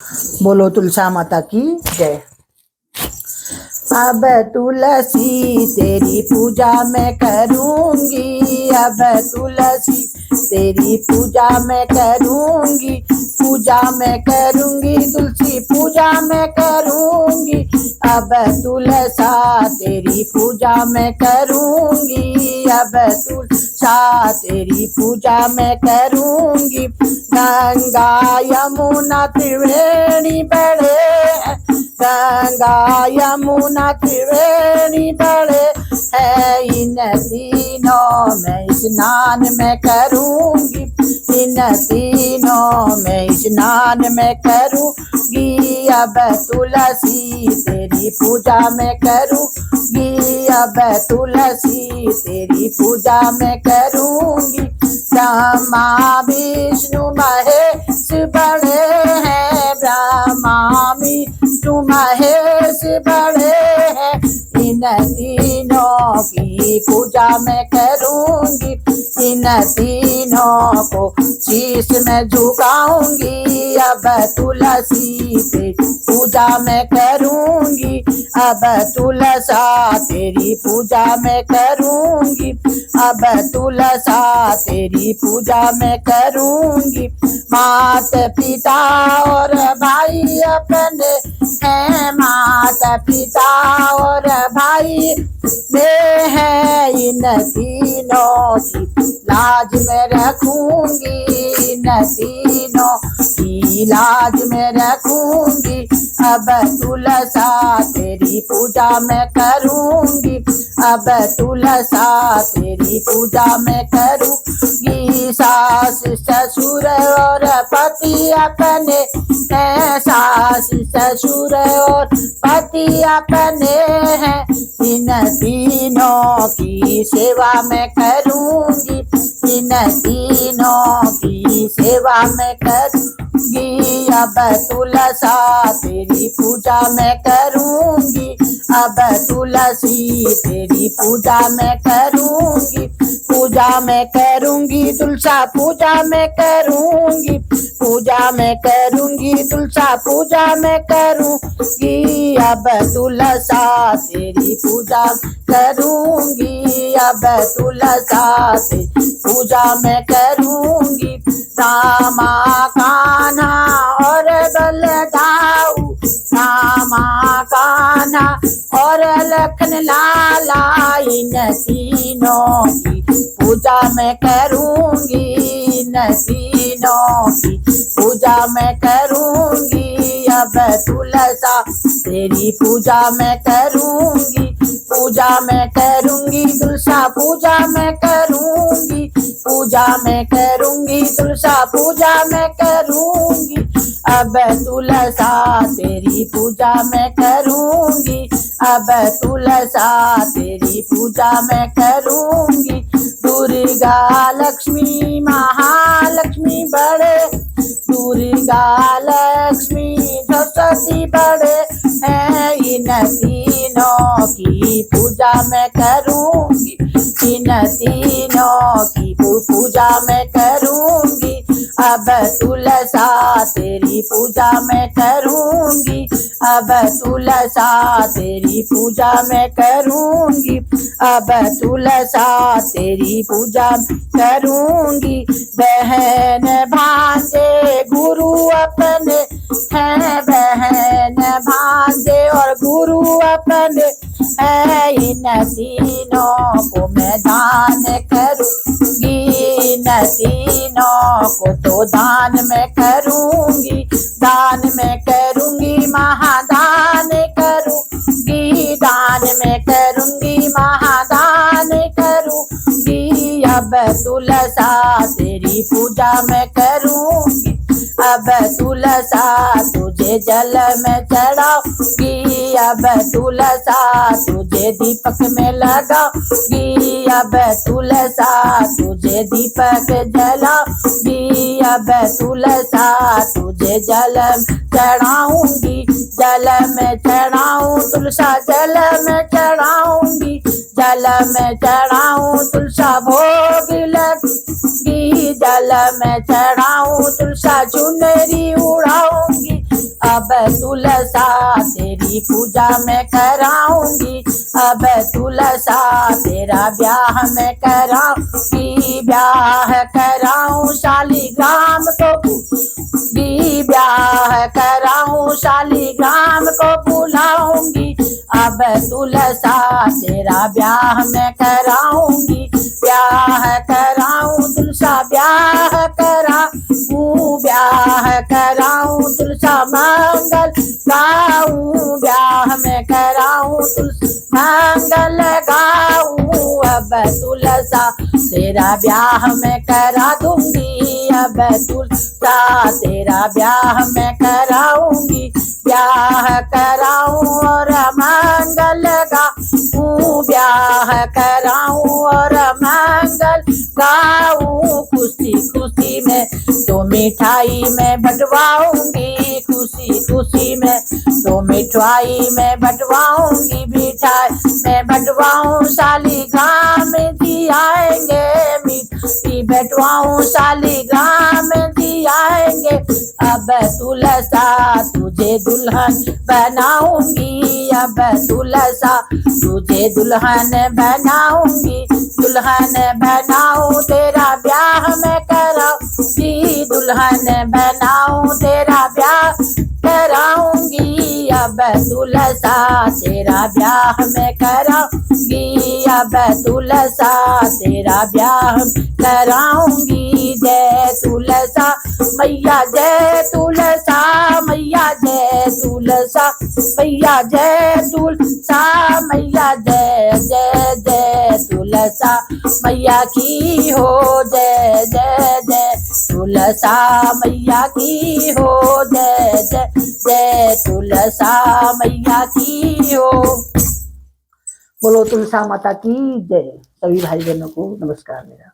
बोलो तुलसा माता की जय। अब तुलसी तेरी पूजा मैं करूंगी, अब तुलसी तेरी पूजा मैं करूंगी, पूजा मैं करूंगी तुलसी पूजा मैं करूंगी। अब तुलसा तेरी पूजा मैं करूंगी, अब तुलसा तेरी पूजा मैं करूंगी। गंगा यमुना त्रिवेणी बड़े, गंगा यमुना त्रिवेणी बड़े है, इन तीनों में स्नान मैं करूंगी, इन तीनों में स्नान मैं करूंगी। अब तुलसी तेरी पूजा मैं करूंगी, अब तुलसी तेरी पूजा मैं करूंगी। ब्रह्मा विष्णु महेश बड़े हैं, ब्रह्मा विष्णु महेश बड़े हैं, इन तीनों की पूजा मैं करूंगी, इन तीनों को शीश में झुकाऊंगी। अब तुलसी तेरी पूजा मैं करूंगी, अब तुलसा तेरी पूजा मैं करूंगी, अब तुलसा तेरी पूजा मैं करूंगी। मात पिता और भाई अपने हैं, मात पिता और भाई में है, इन तीनों की लाज में रखूंगी, इन तीनों की लाज में रखूंगी। अब तुलसा तेरी पूजा मैं करूंगी, अब तुलसा तेरी पूजा मैं करूंगी। सास ससुर और पति अपने हैं, सास ससुर और पति अपने हैं, इन तीनों की सेवा मैं करूंगी, इन तीनों की सेवा मैं करूंगी। अब तुलसा तेरी पूजा मैं करूंगी, अब तुलसी तेरी पूजा मैं करूंगी, पूजा मैं करूंगी तुलसा पूजा मैं करूंगी, पूजा मैं करूंगी तुलसा पूजा मैं करूंगी। अब तुलसा तेरी पूजा करूंगी, अब तुलसा तेरी पूजा मैं करूंगी। रामा कान्हा और बलदाऊ, रामा कान्हा और लखन लाला, इन तीनों की पूजा मैं करूंगी, इन तीनों की पूजा मैं करूंगी। अब तुलसा तेरी पूजा मैं करूंगी, पूजा मैं करूंगी तुलसा पूजा मैं करूंगी, पूजा मैं करूंगी तुलसा पूजा मैं करूंगी। अब तुलसा तेरी पूजा मैं करूंगी, अब तुलसा तेरी पूजा मैं करूंगी। दुर्गा लक्ष्मी महालक्ष्मी बड़े, दुर्गा लक्ष्मी सरस्वती बड़े हैं, इन तीनों की पूजा मैं करूंगी, इन तीनों की पूजा मैं करूंगी। अब तुलसा तेरी पूजा मैं करूंगी, अब तुलसा तेरी पूजा मैं करूंगी, अब तुलसा तेरी पूजा करूंगी। बहन भांजे गुरु अपने हैं, बहन भांजे और गुरु अपने हैं, इन तीनों को मैं दान करूंगी, इन तीनों को तो दान मैं करूंगी, दान मैं करूंगी महादान करूंगी, दान मैं करूंगी महादान करूंगी। अब तुलसा तेरी पूजा मैं करूंगी, अब तुलसा तुझे जल में चढ़ाऊंगी, अब तुलसा तुझे दीपक में लगाऊंगी, अब तुलसा तुझे दीपक जलाऊंगी, अब तुलसा तुझे जल चढ़ाऊंगी, जल में चढ़ाऊं तुलसा जल में चढ़ाऊंगी, जल में चढ़ाऊं तुलसा भोग लगूंगी, जल में चढ़ाऊं तुलसा चुनरी उड़ाऊंगी, अब तुलसा तेरी पूजा मैं कराऊंगी, अब तुलसा तेरा ब्याह मैं कराऊंगी, ब्याह कराऊं शालिग्राम को भी, ब्याह कराऊं शालिग्राम को बुलाऊंगी, अब तुलसा तेरा ब्याह मैं कराऊंगी, ब्याह कराऊं तुलसा ब्याह कराऊं, ब्याह कराऊं तुलसा मंगल गाऊं, ब्याह में कराऊं तुलसा मंगल गाऊं, अब तुलसा तेरा ब्याह मैं करा दूंगी, अब तुलसा तेरा ब्याह मैं कराऊंगी, ब्याह कराऊं और मंगल गाऊं, ब्याह कराऊं और मंगल गाऊं, खुशी खुशी में तो मिठाई में बंटवाऊंगी, खुशी खुशी में तो मिठाई में बंटवाऊंगी, मिठाई में बंटवाऊं शालिग्राम जी आएंगे, मिठाई बंटवाऊं शालिग्राम जी आएंगे, अब तुलसा तुझे दुल्हन बनाऊंगी, अब तुलसा तुझे दुल्हन बनाऊंगी, दुल्हन बनाऊं तेरा ब्याह मैं कराऊंगी, दुल्हन बनाऊं तेरा ब्याह कराऊंगी, अब तुलसा तेरा ब्याह मैं कराऊंगी, अब तुलसा तेरा ब्याह कराऊंगी, जय तुलसा मैया जय तुलसा मैया जय तुलसा मैया जय तुलसा मैया जय जय जय तुलसा मैया की हो, जय जय जय तुलसा मैया की हो, जय जय जय तुलसा मैया की हो। बोलो तुलसा माता की जय। सभी भाई बहनों को नमस्कार मेरा।